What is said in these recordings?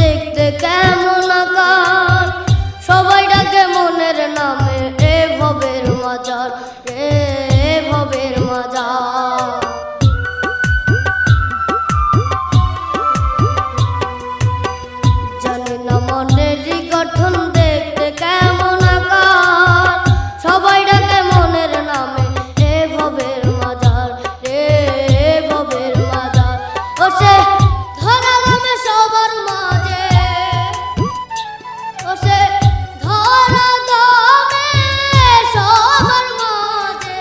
দেখতে কেমন আকার, সবাই ডাকে মনের নামে এ ভবের মাজার, এ ভবের মাজার। জানি না মনেরই গঠন দেখতে কেমন আকার, সবাই ডাকে মনের নামে এ ভবের মাজার, এ ভবের মাজার। ও সে ধরা দামে সবার মাঝে, ও সে ধরা দামে সবার মাঝে,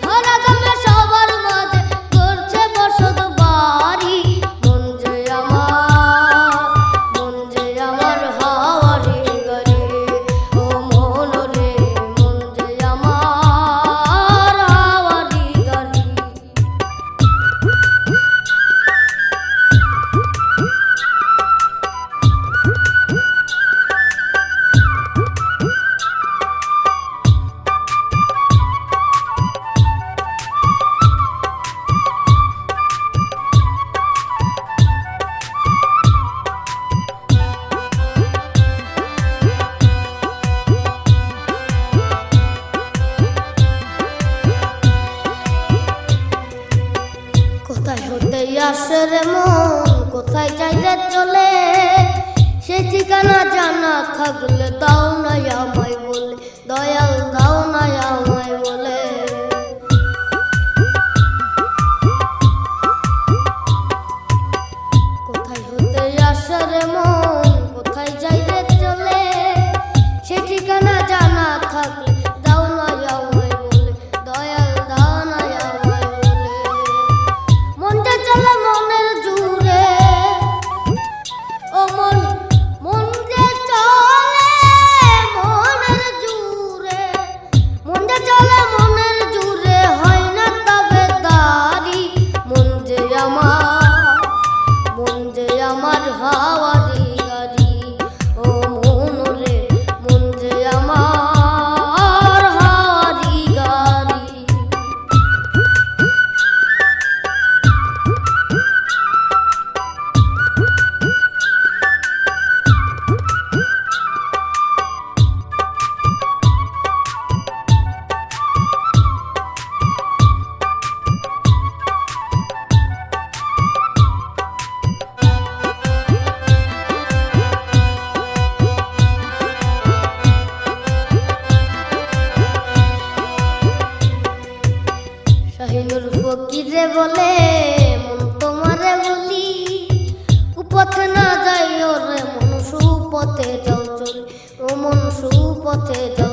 ধরা দামে সবার মাঝে করছে বসত বাড়ি। মন যে আমার হাওয়ারি গাড়ি, ও মন রে মন যে আমার হাওয়ারি গাড়ি। কোথায় হতে আসে রে মন, কোথায় যাইলে চলে, সে ঠিকানা জানা থাকলে দাও না আমায় বলে, দয়াল দাও না আমায় বলে। কোথায় হতে আসে রে মন, কোথায় যাইলে চলে, সে ঠিকানা জানা থাকলে দাও না আমায় বলে, দয়াল দাও না আমায় বলে। মনটা চলে মনের জুড়ে, ও মন মন যে চলে মনের জুড়ে, মনটা চলে মনের জুড়ে, হয় না তবে দাঁড়ি। মন যে আমার হাওয়ারি গাড়ি, ও মন রে মন যে আমার হাওয়ারি গাড়ি। শাহিনুর ফকিরে বলে মন তোমারে বলি, কুপথে না যাইও রে মন সুপথে যাও চলি, ও মন সুপথে যাও।